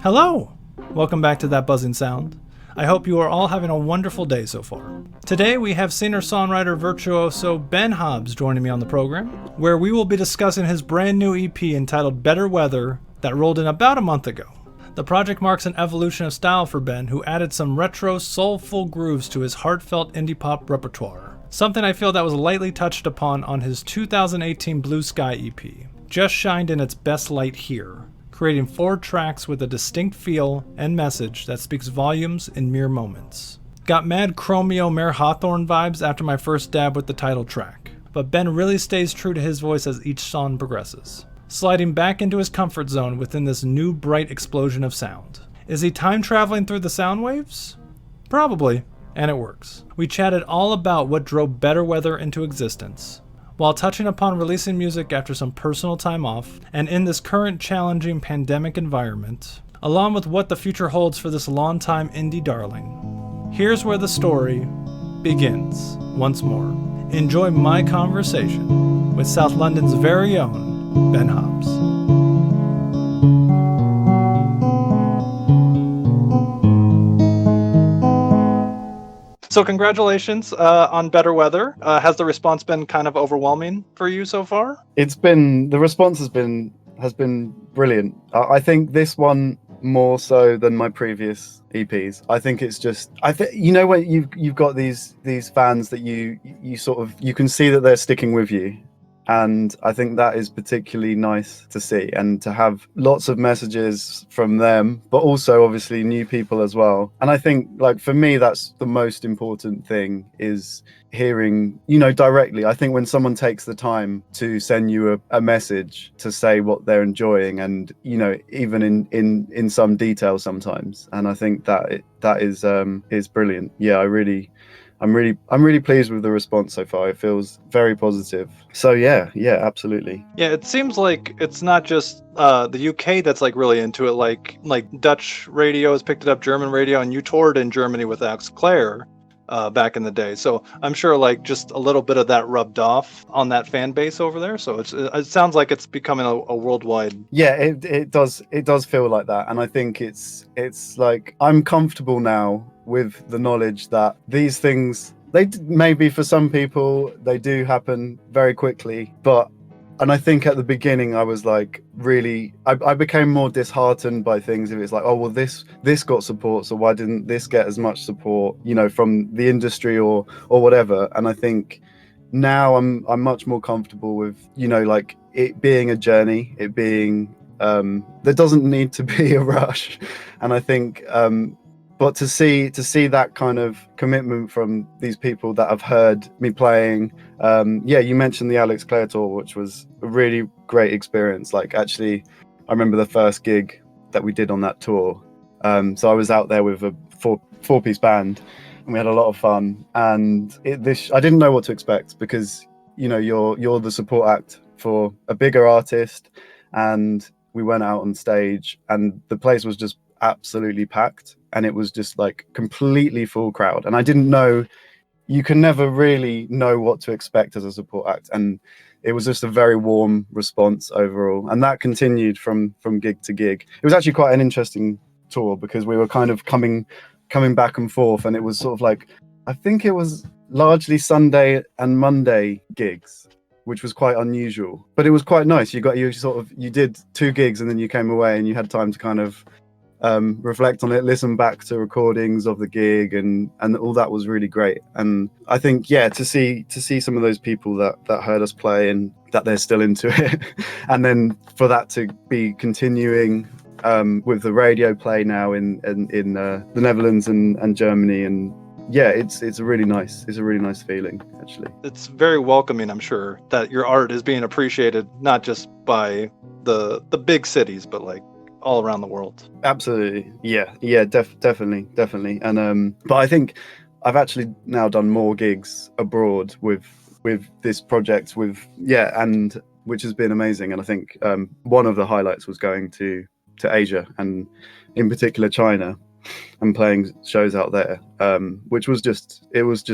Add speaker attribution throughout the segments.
Speaker 1: Hello! Welcome back to That Buzzing Sound. I hope you are all having a wonderful day so far. Today we have singer-songwriter virtuoso Ben Hobbs joining me on the program, where we will be discussing his brand new EP entitled Better Weather that rolled in about a month ago. The project marks an evolution of style for Ben, who added some retro, soulful grooves to his heartfelt indie pop repertoire. Something I feel that was lightly touched upon on his 2018 Blue Sky EP, just shined in its best light here, creating 4 tracks with a distinct feel and message that speaks volumes in mere moments. Got mad Chromeo Mayor Hawthorne vibes after my first dab with the title track, but Ben really stays true to his voice as each song progresses, sliding back into his comfort zone within this new bright explosion of sound. Is he time traveling through the sound waves? Probably, and it works. We chatted all about what drove Better Weather into existence, while touching upon releasing music after some personal time off, and in this current challenging pandemic environment, along with what the future holds for this longtime indie darling. Here's where the story begins once more. Enjoy my conversation with South London's very own Ben Hobbs. So congratulations on Better Weather. Has the response been kind of overwhelming for you so far?
Speaker 2: The response has been brilliant. I think this one more so than my previous EPs. I think it's just, when you've got these fans that you can see that they're sticking with you. And I think that is particularly nice to see, and to have lots of messages from them, but also obviously new people as well. And I think, like, for me, that's the most important thing, is hearing, directly. I think when someone takes the time to send you a message to say what they're enjoying, and, even in some detail sometimes. And I think that is brilliant. Yeah, I'm really pleased with the response so far. It feels very positive. So yeah, absolutely.
Speaker 1: Yeah, it seems like it's not just the UK that's like really into it. Like Dutch radio has picked it up, German radio, and you toured in Germany with Alex Clare back in the day. So I'm sure like just a little bit of that rubbed off on that fan base over there. So it sounds like it's becoming a worldwide.
Speaker 2: Yeah, it does feel like that, and I think it's like I'm comfortable now with the knowledge that these things, maybe for some people they do happen very quickly, and I think at the beginning I was like, really, I became more disheartened by things. If it's like, oh well, this got support, so why didn't this get as much support, from the industry or whatever. And I think now I'm much more comfortable with, like, it being a journey, it being there doesn't need to be a rush. And I think but to see that kind of commitment from these people that have heard me playing, you mentioned the Alex Clare tour, which was a really great experience. Like, actually, I remember the first gig that we did on that tour. So I was out there with a four-piece band, and we had a lot of fun. And I didn't know what to expect, because you're the support act for a bigger artist, and we went out on stage, and the place was just absolutely packed, and it was just like completely full crowd. And I didn't know, you can never really know what to expect as a support act, and it was just a very warm response overall, and that continued from gig to gig. It was actually quite an interesting tour, because we were kind of coming back and forth, and it was sort of like, I think it was largely Sunday and Monday gigs, which was quite unusual, but it was quite nice. You did 2 gigs, and then you came away and you had time to kind of reflect on it, listen back to recordings of the gig, and all that was really great. And I think, to see some of those people that heard us play and that they're still into it, and then for that to be continuing with the radio play now in the Netherlands and Germany, and it's a really nice feeling, actually.
Speaker 1: It's very welcoming, I'm sure, that your art is being appreciated not just by the big cities, but like all around the world.
Speaker 2: Absolutely. Definitely. And but I think I've actually now done more gigs abroad with this project, and which has been amazing. And I think one of the highlights was going to Asia, and in particular China. and playing shows out there, which was just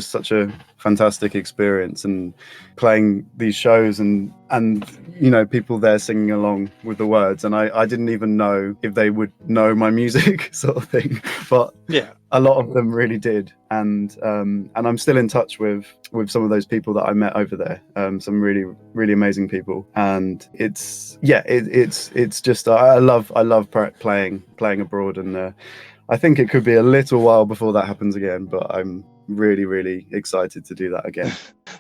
Speaker 2: such a fantastic experience, and playing these shows and people there singing along with the words, and I didn't even know if they would know my music sort of thing, but
Speaker 1: yeah,
Speaker 2: a lot of them really did, and I'm still in touch with some of those people that I met over there, some really, really amazing people, and it's just I love playing abroad, and I think it could be a little while before that happens again, but I'm really, really excited to do that again.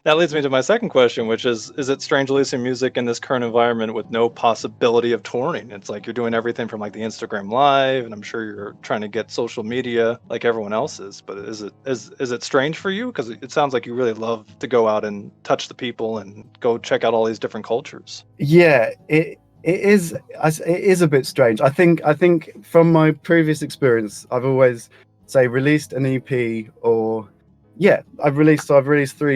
Speaker 1: That leads me to my second question, which is it strange releasing music in this current environment with no possibility of touring? It's like you're doing everything from like the Instagram Live, and I'm sure you're trying to get social media like everyone else is. But is it strange for you? Because it sounds like you really love to go out and touch the people and go check out all these different cultures.
Speaker 2: Yeah, it is a bit strange. I think from my previous experience, I've always released an EP, or I've released 3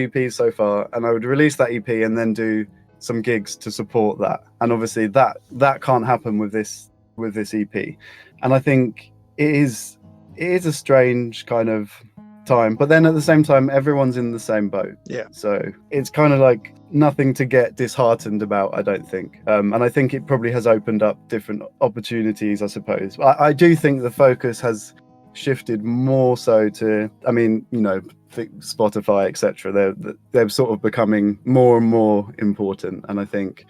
Speaker 2: EPs so far, and I would release that EP and then do some gigs to support that. And obviously that can't happen with this EP. And I think it is a strange kind of time, but then at the same time everyone's in the same boat.
Speaker 1: Yeah.
Speaker 2: So it's kind of like nothing to get disheartened about, I don't think. And I think it probably has opened up different opportunities, I suppose. I do think the focus has shifted more so to, Spotify, etc. They're sort of becoming more and more important, and I think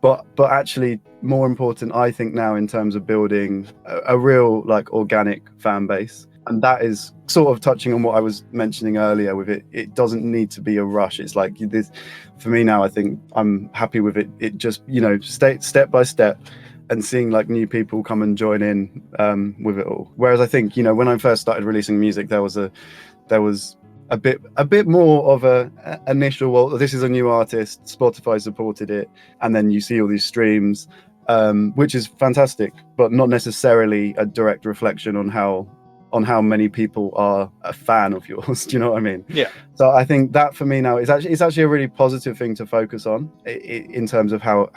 Speaker 2: but actually more important, I think, now in terms of building a real like organic fan base. And that is sort of touching on what I was mentioning earlier with it doesn't need to be a rush. It's like this for me now. I think I'm happy with it just step by step, and seeing like new people come and join in with it all. Whereas I think when I first started releasing music, there was a bit more of a initial, well, this is a new artist, Spotify supported it, and then you see all these streams, which is fantastic, but not necessarily a direct reflection on how many people are a fan of yours. Do you know what I mean?
Speaker 1: Yeah.
Speaker 2: So I think that for me now is actually a really positive thing to focus on in terms of how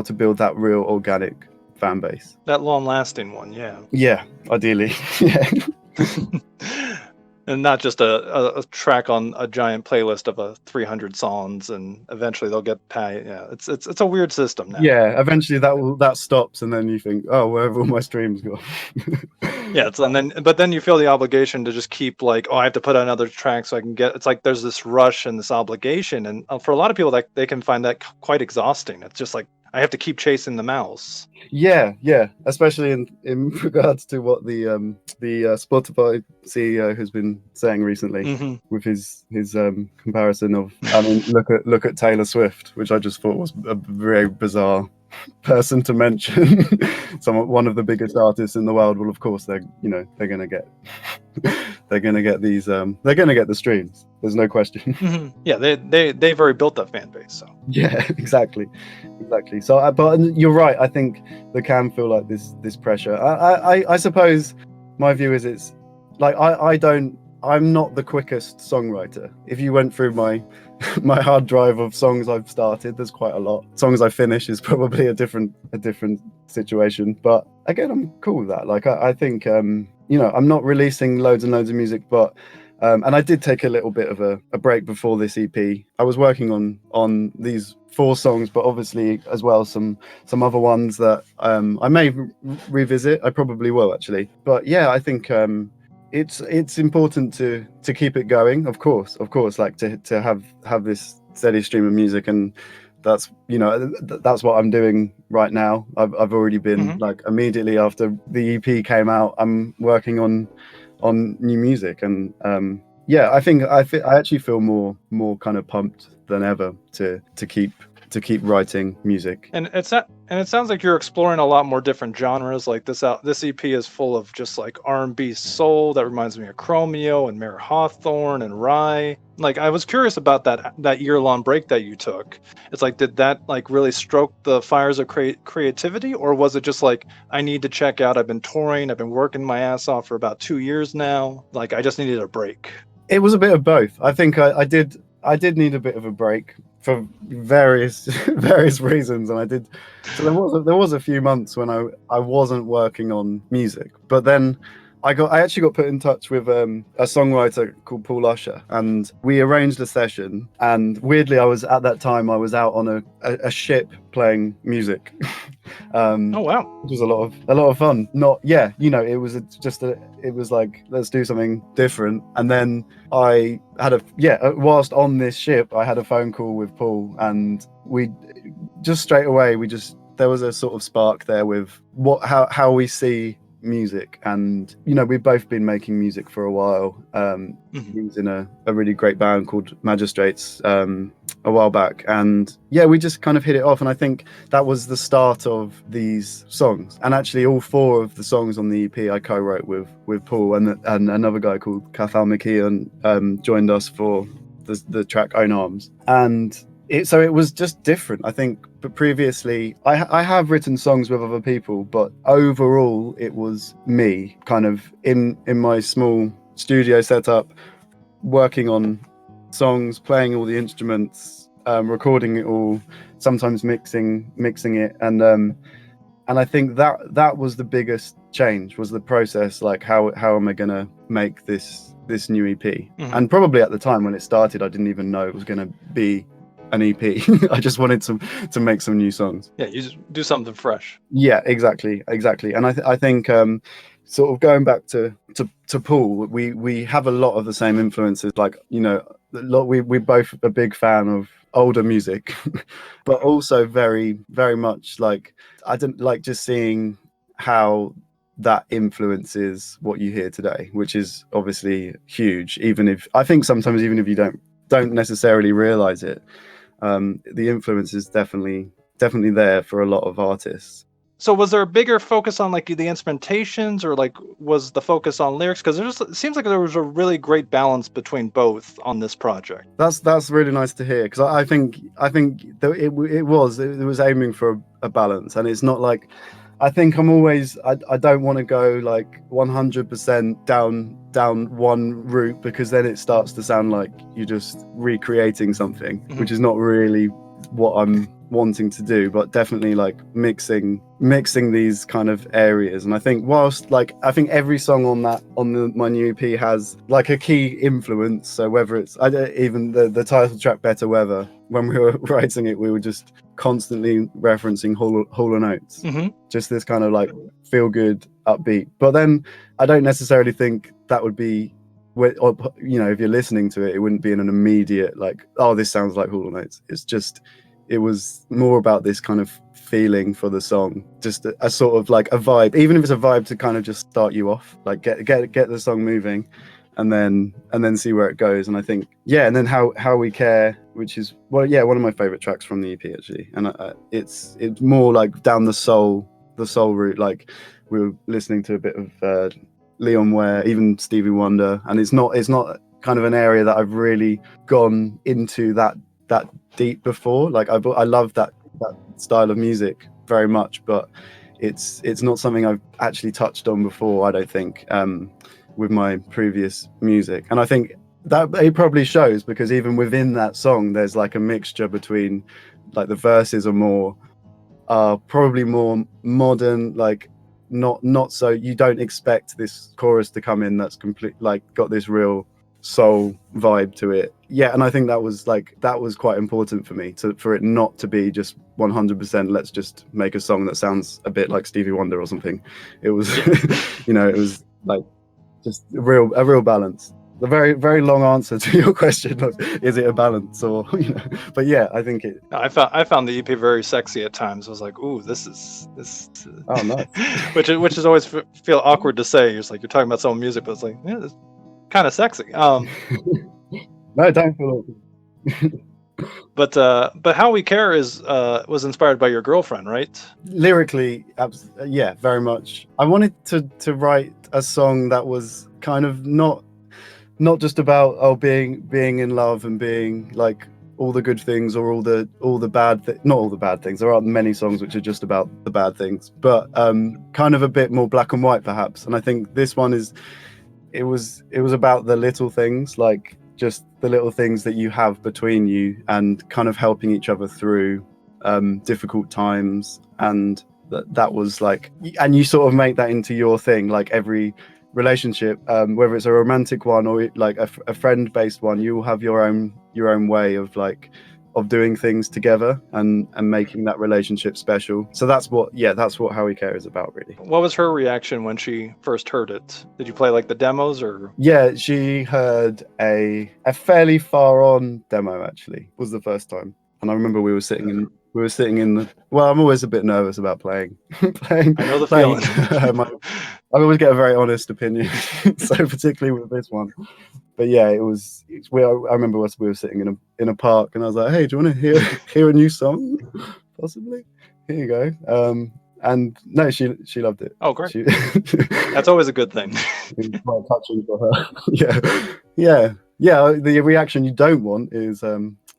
Speaker 2: to build that real organic fan base.
Speaker 1: That long-lasting one, yeah.
Speaker 2: Yeah, ideally. Yeah.
Speaker 1: And not just a track on a giant playlist of 300 songs, and eventually they'll get paid. Yeah, it's a weird system now.
Speaker 2: Yeah, eventually that stops, and then you think, oh, where have all my streams gone?
Speaker 1: Yeah, but then you feel the obligation to just keep like, oh, I have to put out another track so I can get. It's like there's this rush and this obligation, and for a lot of people, like they can find that quite exhausting. It's just like I have to keep chasing the mouse. Yeah,
Speaker 2: especially in regards to what the Spotify CEO has been saying recently, with his comparison of, look at Taylor Swift, which I just thought was a very bizarre person to mention. One of the biggest artists in the world. Well, of course they're gonna get these they're gonna get the streams. There's no question.
Speaker 1: Yeah, they've already built that fan base. So
Speaker 2: yeah, exactly. So, but you're right. I think there can feel like this pressure. I suppose my view is it's like I'm not the quickest songwriter. If you went through my hard drive of songs I've started, there's quite a lot. Songs I finish is probably a different situation. But again, I'm cool with that. Like I think I'm not releasing loads and loads of music, but and I did take a little bit of a break before this EP. I was working on these 4 songs, but obviously as well some other ones that I may revisit. I probably will, actually. But yeah, I think it's important to keep it going. Of course, like to have this steady stream of music, and that's that's what I'm doing right now. I've already been like immediately after the EP came out, I'm working on new music, and I think I actually feel more kind of pumped than ever to keep writing music.
Speaker 1: And it sounds like you're exploring a lot more different genres. Like this EP is full of just like R&B soul that reminds me of Chromeo and Mayor Hawthorne and Rye. Like I was curious about that year-long break that you took. It's like, did that like really stroke the fires of creativity, or was it just like, I need to check out, I've been touring, I've been working my ass off for about 2 years now, like I just needed a break?
Speaker 2: It was a bit of both. I think I did need a bit of a break for various reasons, and I did. So there was a few months when I wasn't working on music, but then I actually got put in touch with a songwriter called Paul Usher, and we arranged a session. And weirdly, I was out on a ship playing music.
Speaker 1: Oh wow.
Speaker 2: Which was a lot of fun. Not, yeah, it was it was like, let's do something different. And then I had whilst on this ship, I had a phone call with Paul, and we just straight away there was a sort of spark there with how we see music. And we've both been making music for a while. He was in a really great band called Magistrates a while back, and we just kind of hit it off. And I think that was the start of these songs. And actually all 4 of the songs on the EP I co-wrote with Paul, and another guy called Cathal McKeon joined us for the track Own Arms. And so it was just different, I think. But previously, I have written songs with other people, but overall, it was me kind of in my small studio setup, working on songs, playing all the instruments, recording it all, sometimes mixing it, and I think that was the biggest change, was the process. Like, how am I gonna make this new EP? Mm-hmm. And probably at the time when it started, I didn't even know it was gonna be an EP. I just wanted to make some new songs.
Speaker 1: Yeah, you just do something fresh.
Speaker 2: Yeah, exactly. And I think sort of going back to Paul, we have a lot of the same influences. Like, we're both a big fan of older music, but also very, very much like, I don't like just seeing how that influences what you hear today, which is obviously huge. Even if you don't necessarily realize it, the influence is definitely there for a lot of artists.
Speaker 1: So was there a bigger focus on like the instrumentations, or like was the focus on lyrics? Because it seems like there was a really great balance between both on this project.
Speaker 2: That's really nice to hear, because I think it was aiming for a balance. And it's not like, I think I don't want to go like 100% down one route, because then it starts to sound like you're just recreating something, mm-hmm. which is not really what I'm wanting to do, but definitely like mixing these kind of areas. And I think I think every song on my new EP has like a key influence. So whether it's even the title track Better Weather, when we were writing it, we were just constantly referencing Hall & Oates, mm-hmm. just this kind of like feel good, upbeat. But then I don't necessarily think that would be, if you're listening to it, it wouldn't be in an immediate like, oh, this sounds like Hall & Oates. It was more about this kind of feeling for the song, just a sort of like a vibe, even if it's a vibe to kind of just start you off, like get the song moving, and then see where it goes. And I think, and then how we care, which is one of my favorite tracks from the EP actually. And it's more like down the soul route. Like, we were listening to a bit of Leon Ware, even Stevie Wonder, and it's not kind of an area that I've really gone into that deep before. Like, I love that style of music very much, but it's not something I've actually touched on before, I don't think, with my previous music. And I think that it probably shows, because even within that song there's like a mixture between, like, the verses are probably more modern, like not so, you don't expect this chorus to come in that's complete, like, got this real soul vibe to it. And I think that was quite important for me, for it not to be just 100% let's just make a song that sounds a bit like Stevie Wonder or something. It was it was like just a real balance. The very, very long answer to your question of, is it a balance, or but I think it.
Speaker 1: I found the EP very sexy at times. I was like, ooh, this.
Speaker 2: Oh, nice.
Speaker 1: which is always feel awkward to say. It's like you're talking about some music, but it's like, yeah, it's kind of sexy.
Speaker 2: No, don't feel awkward.
Speaker 1: But How We Care was inspired by your girlfriend, right?
Speaker 2: Lyrically, very much. I wanted to write a song that was kind of not just about being in love and being like all the good things, or all the bad not all the bad things. There are many songs which are just about the bad things, but kind of a bit more black and white perhaps. And I think this one it was about the little things, like just the little things that you have between you, and kind of helping each other through difficult times. And that was like, and you sort of make that into your thing, like every relationship, whether it's a romantic one or like a friend-based one, you will have your own way of like of doing things together and making that relationship special. So that's what How We Care is about, really.
Speaker 1: What was her reaction when she first heard it? Did you play like the demos or?
Speaker 2: Yeah, she heard a fairly far on demo, actually, was the first time. And I remember we were sitting in the, well, I'm always a bit nervous about playing.
Speaker 1: I know the feeling.
Speaker 2: I always get a very honest opinion, so particularly with this one. But yeah, I remember we were sitting in a park, and I was like, "Hey, do you want to hear a new song? Possibly. Here you go." And no, she loved it.
Speaker 1: Oh, great! That's always a good thing.
Speaker 2: It was quite touching for her. Yeah. The reaction you don't want is,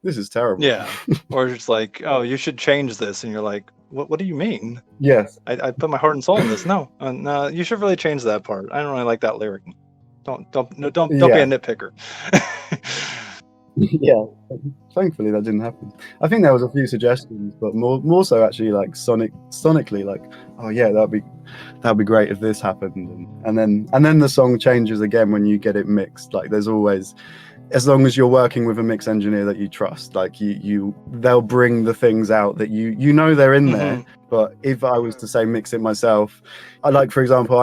Speaker 2: "This is terrible."
Speaker 1: Yeah, or it's like, "Oh, you should change this," and you're like, "What do you mean?"
Speaker 2: Yes.
Speaker 1: I put my heart and soul in this. No, you should really change that part. I don't really like that lyric. Don't be a nitpicker.
Speaker 2: Yeah, thankfully that didn't happen. I think there was a few suggestions, but more so actually like sonically, like, oh yeah, that'd be great if this happened, and then the song changes again when you get it mixed. Like there's always, as long as you're working with a mix engineer that you trust, like they'll bring the things out that you know they're in there. But if I was to say mix it myself, I like, for example,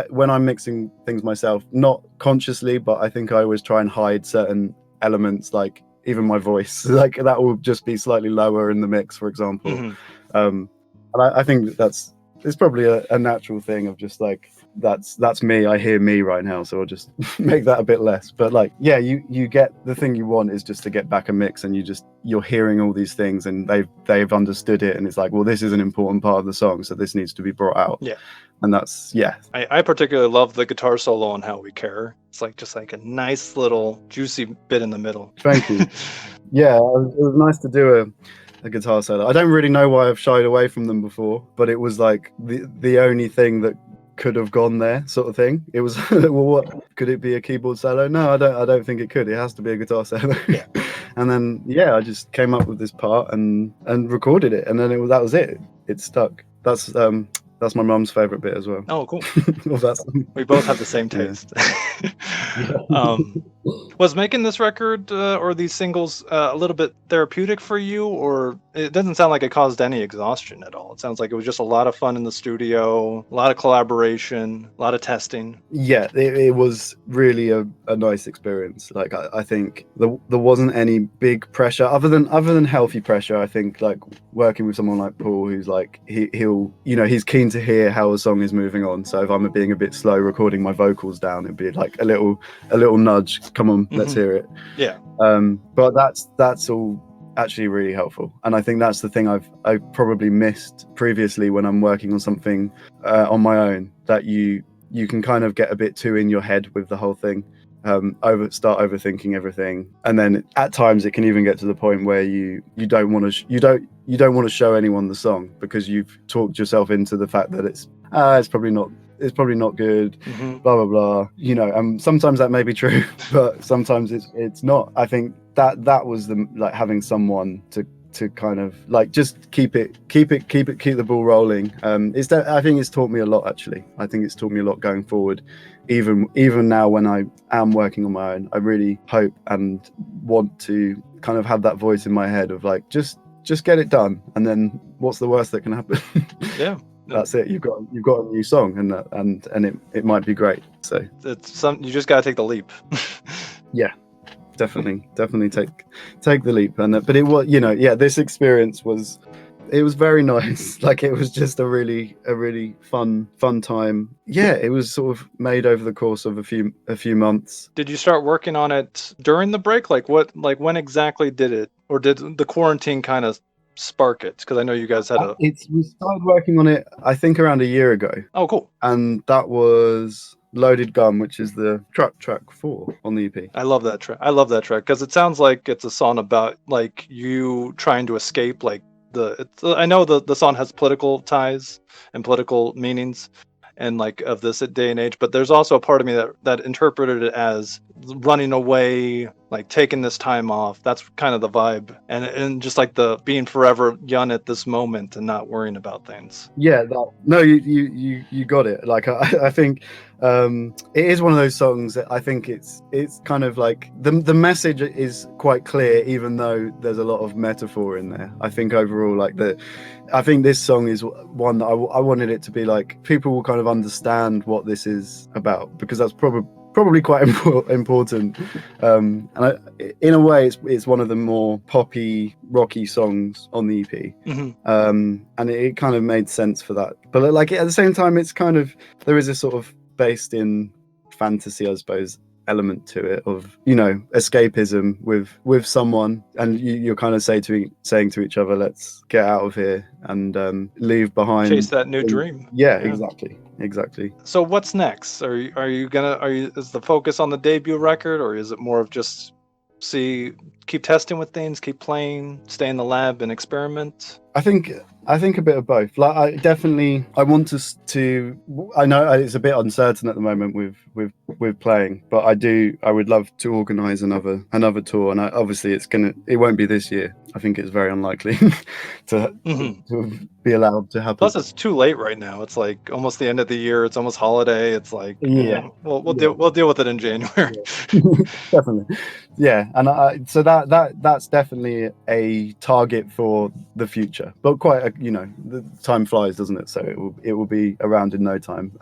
Speaker 2: when I'm mixing things myself, not consciously, but I think I always try and hide certain elements, like even my voice, like that will just be slightly lower in the mix, for example. And I think it's probably a natural thing of just like, that's me, I hear me right now, so I'll just make that a bit less. But like, yeah, you get the thing you want is just to get back a mix, and you're hearing all these things, and they've understood it, and it's like, well, this is an important part of the song, so this needs to be brought out.
Speaker 1: Yeah.
Speaker 2: And that's, yeah.
Speaker 1: I particularly love the guitar solo on How We Care. It's like just like a nice little juicy bit in the middle.
Speaker 2: Thank you. Yeah, it was nice to do a guitar solo. I don't really know why I've shied away from them before, but it was like the only thing that could have gone there, sort of thing. It was well, what could it be, a keyboard solo? No, I don't think it could. It has to be a guitar solo.
Speaker 1: Yeah.
Speaker 2: And then I just came up with this part and recorded it, and then that was it. It stuck. That's my mum's favorite bit as well.
Speaker 1: Oh, cool.
Speaker 2: Well,
Speaker 1: we both have the same taste. Was making this record or these singles a little bit therapeutic for you, or it doesn't sound like it caused any exhaustion at all? It sounds like it was just a lot of fun in the studio, a lot of collaboration, a lot of testing. Yeah,
Speaker 2: it was really a nice experience. Like I think there wasn't any big pressure other than healthy pressure. I think like working with someone like Paul, who's like he's keen to hear how a song is moving on. So if I'm being a bit slow recording my vocals down, it'd be like a little nudge. Come on, let's hear it.
Speaker 1: Yeah.
Speaker 2: But that's all actually really helpful, and I think that's the thing I've probably missed previously when I'm working on something on my own, that you can kind of get a bit too in your head with the whole thing, start overthinking everything, and then at times it can even get to the point where you don't want to show anyone the song because you've talked yourself into the fact that it's probably not good, blah blah blah, and sometimes that may be true, but sometimes it's not. I think that was like having someone to kind of like just keep the ball rolling. I think it's taught me a lot, actually. I think it's taught me a lot going forward. Even now when I am working on my own, I really hope and want to kind of have that voice in my head of like, just get it done, and then what's the worst that can happen?
Speaker 1: Yeah.
Speaker 2: That's it. You've got a new song, and it might be great. So
Speaker 1: you just gotta take the leap.
Speaker 2: Yeah, definitely take the leap. And but it was, this experience was very nice. Like it was just a really fun time. Yeah, it was sort of made over the course of a few months.
Speaker 1: Did you start working on it during the break? Like when exactly did it, or did the quarantine kind of spark it? Because I know you guys had
Speaker 2: we started working on it, I think, around a year ago.
Speaker 1: Oh, cool.
Speaker 2: And that was Loaded Gun, which is the track 4 on the EP.
Speaker 1: I love that track because it sounds like it's a song about like you trying to escape, like I know the song has political ties and political meanings and like of this day and age, but there's also a part of me that interpreted it as running away like taking this time off. That's kind of the vibe, and just like the being forever young at this moment and not worrying about things.
Speaker 2: Yeah, no, you got it. Like I think it is one of those songs that I think it's kind of like the message is quite clear, even though there's a lot of metaphor in there. I think overall, like I think this song is one that I wanted it to be like people will kind of understand what this is about, because that's probably quite important. And in a way, it's one of the more poppy, rocky songs on the EP.
Speaker 1: Mm-hmm.
Speaker 2: And it kind of made sense for that. But like at the same time, it's kind of, there is a sort of based in fantasy, I suppose, element to it of, you know, escapism with someone, and you're kind of saying to each other, let's get out of here and leave behind,
Speaker 1: chase that new dream.
Speaker 2: Yeah, exactly.
Speaker 1: So what's next? Are you is the focus on the debut record, or is it more of just keep testing with things, keep playing, stay in the lab and experiment?
Speaker 2: I think a bit of both. Like I want to. I know it's a bit uncertain at the moment with playing, but I would love to organise another tour, and obviously it won't be this year. I think it's very unlikely to be allowed to happen.
Speaker 1: Plus, it's too late right now. It's like almost the end of the year. It's almost holiday. It's like, we'll deal with it in January.
Speaker 2: Yeah. Definitely, yeah. And so that's definitely a target for the future. But the time flies, doesn't it? So it will be around in no time.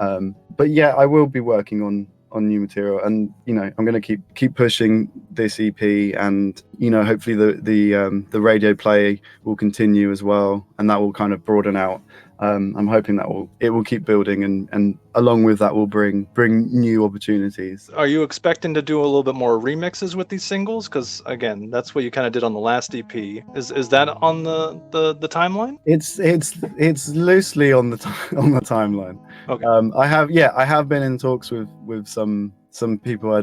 Speaker 2: But yeah, I will be working on new material, and I'm going to keep pushing this EP, and hopefully the radio play will continue as well, and that will kind of broaden out. I'm hoping it will keep building, and along with that will bring new opportunities.
Speaker 1: Are you expecting to do a little bit more remixes with these singles? Because again, that's what you kind of did on the last EP. Is that on the timeline?
Speaker 2: It's loosely on the timeline.
Speaker 1: Okay.
Speaker 2: I have been in talks with some people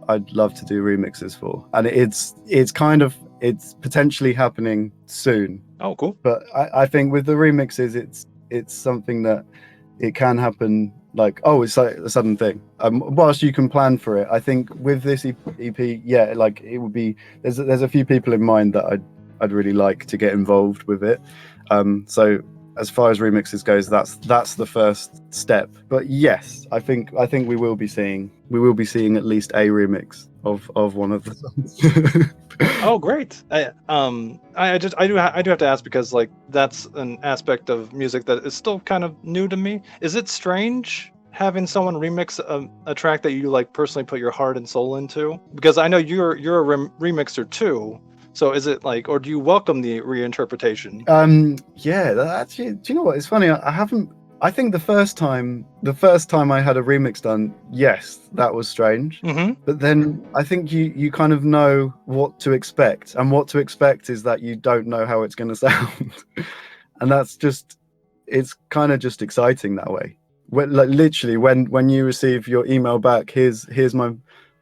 Speaker 2: I'd love to do remixes for, and it's potentially happening soon.
Speaker 1: Oh, cool.
Speaker 2: But I think with the remixes, it's something that it can happen, like, it's like a sudden thing. Whilst you can plan for it, I think with this EP, yeah, like it would be, there's a few people in mind that I'd really like to get involved with it. So as far as remixes goes, that's the first step. But yes, I think we will be seeing at least a remix of one of the songs.
Speaker 1: Oh, great! I do have to ask, because like that's an aspect of music that is still kind of new to me. Is it strange having someone remix a track that you like personally put your heart and soul into? Because I know you're a remixer too. So is it like, or do you welcome the reinterpretation?
Speaker 2: Yeah, actually, do you know what? It's funny. I think the first time I had a remix done, yes, that was strange.
Speaker 1: Mm-hmm.
Speaker 2: But then I think you kind of know what to expect, and what to expect is that you don't know how it's going to sound, and it's kind of just exciting that way. Literally, when you receive your email back, here's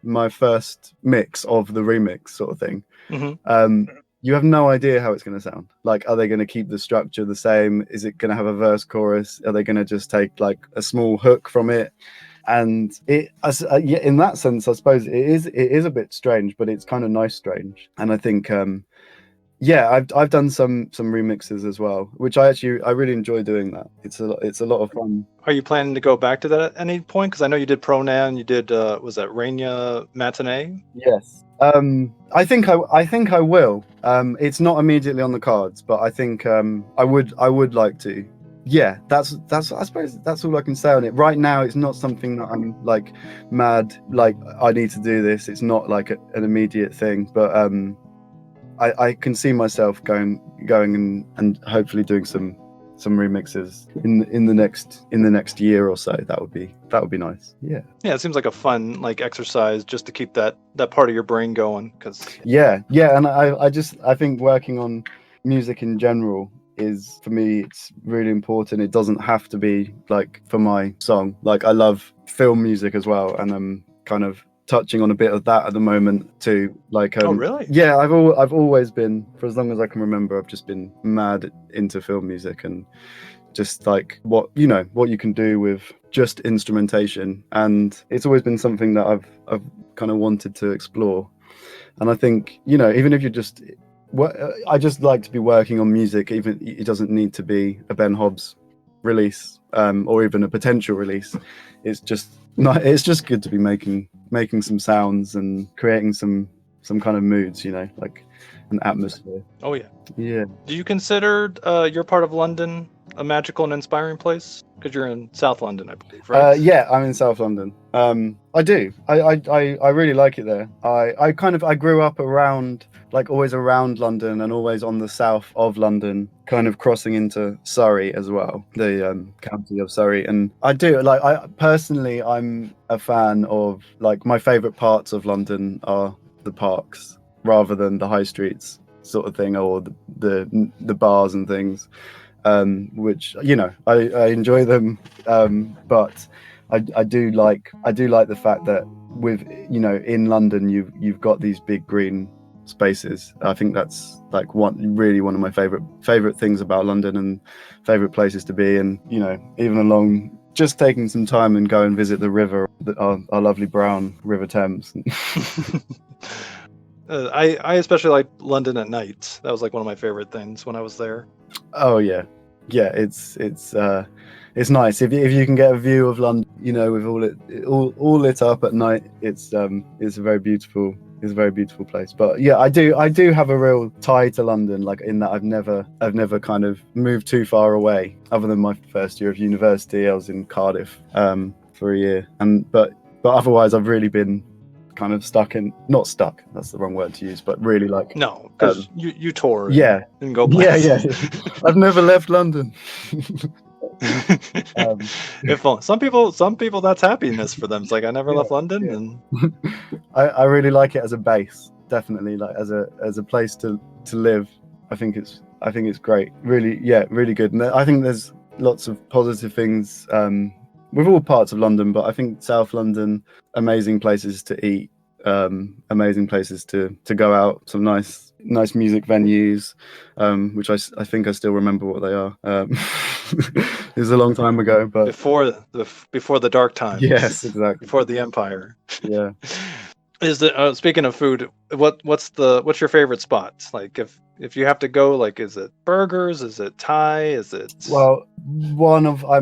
Speaker 2: my first mix of the remix sort of thing.
Speaker 1: Mm-hmm.
Speaker 2: You have no idea how it's going to sound. Like, are they going to keep the structure the same? Is it going to have a verse chorus? Are they going to just take like a small hook from it? And in that sense, I suppose it is a bit strange, but it's kind of nice strange. And I think I've done some remixes as well, which I really enjoy doing that. It's a lot of fun.
Speaker 1: Are you planning to go back to that at any point? Because I know you did Pronan, you did was that Raina Matinee?
Speaker 2: Yes. I think I will. It's not immediately on the cards, but I think I would like to. Yeah, that's I suppose that's all I can say on it. Right now, it's not something that I'm like mad, like I need to do this. It's not like an immediate thing, but I can see myself going and hopefully doing some remixes in the next year or so. That would be nice. Yeah,
Speaker 1: it seems like a fun like exercise just to keep that part of your brain going. Because
Speaker 2: and I think working on music in general is, for me, it's really important. It doesn't have to be like for my song. Like, I love film music as well, and I'm kind of touching on a bit of that at the moment too. Like,
Speaker 1: oh really?
Speaker 2: Yeah, I've always been, for as long as I can remember, I've just been mad into film music, and just like what you can do with just instrumentation, and it's always been something that I've kind of wanted to explore. And I think, even if you're just, I just like to be working on music. Even it doesn't need to be a Ben Hobbs release, or even a potential release. It's just good to be making some sounds and creating some kind of moods, like an atmosphere.
Speaker 1: Oh yeah.
Speaker 2: Yeah.
Speaker 1: Do you consider your part of London a magical and inspiring place? Because you're in South London, I believe, right?
Speaker 2: Yeah, I'm in South London. I do. I really like it there. I grew up around, like, always around London and always on the south of London, kind of crossing into Surrey as well, the county of Surrey. And I do, like, I'm a fan of, like, my favourite parts of London are the parks rather than the high streets sort of thing, or the bars and things. Which I enjoy them, but I do like the fact that with in London you've got these big green spaces. I think that's like one of my favorite things about London and favorite places to be. And even along, just taking some time and go and visit the river, our lovely brown River Thames.
Speaker 1: I especially like London at night. That was like one of my favorite things when I was there.
Speaker 2: Oh yeah, it's nice if you can get a view of London, with all lit up at night. It's a very beautiful place. But yeah, I do have a real tie to London, like in that I've never kind of moved too far away. Other than my first year of university, I was in Cardiff for a year, but otherwise I've really been kind of not stuck, that's the wrong word to use, but really like,
Speaker 1: no, because you tour and go
Speaker 2: places. Yeah. I've never left London.
Speaker 1: If some people that's happiness for them. It's like, I never left London.
Speaker 2: Yeah.
Speaker 1: And
Speaker 2: I really like it as a base, definitely, like as a place to live. I think it's great, really. Yeah, really good. And I think there's lots of positive things with all parts of London, but I think South London, amazing places to eat, amazing places to go out, some nice music venues, which I think I still remember what they are. It was a long time ago, but
Speaker 1: before the dark times.
Speaker 2: Yes, exactly.
Speaker 1: Before the empire.
Speaker 2: Yeah.
Speaker 1: Is the speaking of food, what's your favorite spot? Like, if you have to go, like, is it burgers? Is it Thai? Is it?
Speaker 2: Well, I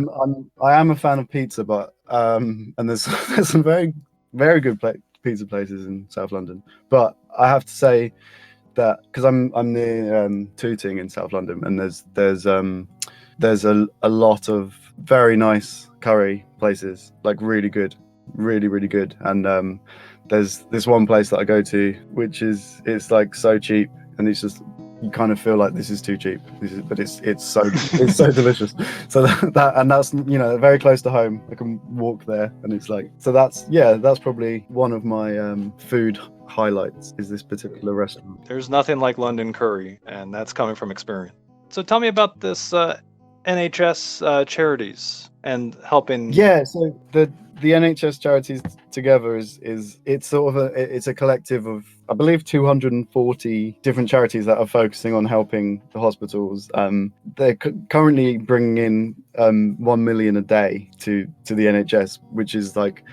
Speaker 2: am a fan of pizza, but and there's some very, very good pizza places in South London. But I have to say that because I'm near Tooting in South London, and there's a lot of very nice curry places, like really good, really, really good. And there's this one place that I go to, which it's like so cheap, and it's just, you kind of feel like this is too cheap. But it's so delicious. So that's very close to home. I can walk there, and it's like, so that's probably one of my food highlights, is this particular restaurant.
Speaker 1: There's nothing like London curry, and that's coming from experience. So tell me about this NHS Charities and helping.
Speaker 2: Yeah, so the NHS Charities Together is it's sort of it's a collective of, I believe, 240 different charities that are focusing on helping the hospitals. They're currently bringing in 1 million a day to the NHS, which is like,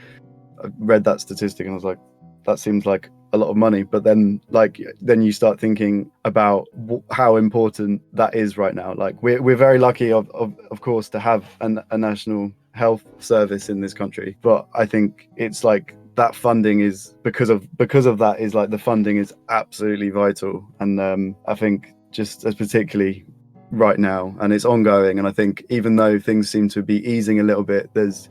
Speaker 2: I read that statistic and I was like, that seems like a lot of money. But then you start thinking about how important that is right now. Like, we're very lucky of course to have a national health service in this country, but I think it's like that funding is because of that, is like, the funding is absolutely vital. And I think just as particularly right now, and it's ongoing, and I think even though things seem to be easing a little bit, there's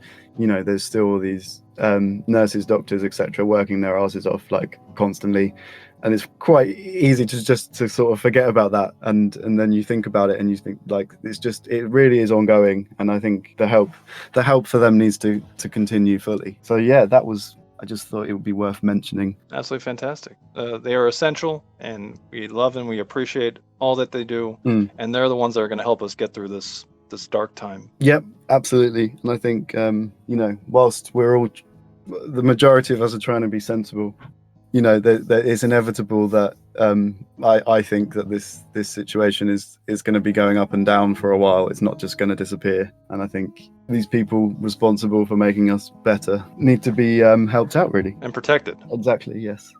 Speaker 2: still these nurses, doctors, etc., working their asses off, like, constantly. And it's quite easy to sort of forget about that, and then you think about it and you think, like, it really is ongoing. And I think the help for them needs to continue fully. So yeah, I just thought it would be worth mentioning.
Speaker 1: Absolutely fantastic. They are essential, and we love and we appreciate all that they do. And they're the ones that are going to help us get through this dark time. Yep,
Speaker 2: absolutely. And I think whilst we're all, the majority of us are trying to be sensible, it's inevitable that I think that this situation is going to be going up and down for a while. It's not just going to disappear. And I think these people responsible for making us better need to be helped out, really.
Speaker 1: And protected.
Speaker 2: Exactly, yes.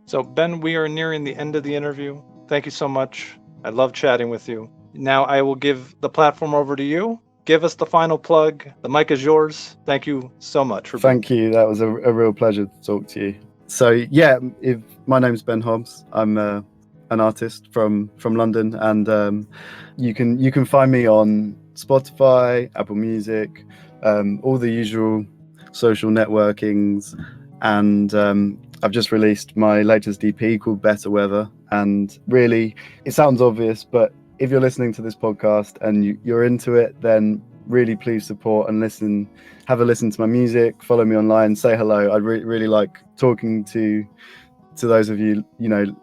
Speaker 1: So, Ben, we are nearing the end of the interview. Thank you so much. I love chatting with you. Now I will give the platform over to you. Give us the final plug. The mic is yours. Thank you so much for
Speaker 2: Thank you. That was a real pleasure to talk to you. So yeah, my name's Ben Hobbs. I'm an artist from London, and you can find me on Spotify, Apple Music, all the usual social networkings, and I've just released my latest EP called Better Weather. And really, it sounds obvious, but if you're listening to this podcast and you're into it, then really please support and listen. Have a listen to my music, follow me online, say hello. I'd really like talking to those of you,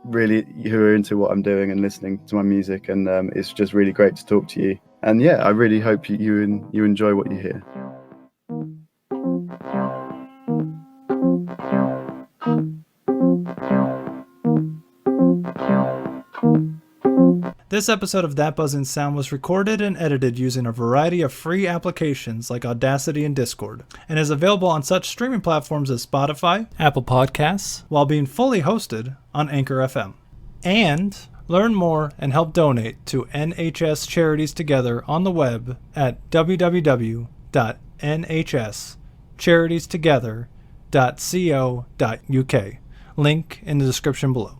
Speaker 2: really who are into what I'm doing and listening to my music. And it's just really great to talk to you. And yeah, I really hope you enjoy what you hear.
Speaker 1: This episode of That Buzzin' Sound was recorded and edited using a variety of free applications like Audacity and Discord, and is available on such streaming platforms as Spotify, Apple Podcasts, while being fully hosted on Anchor FM. And learn more and help donate to NHS Charities Together on the web at www.nhscharitietogether.co.uk. Link in the description below.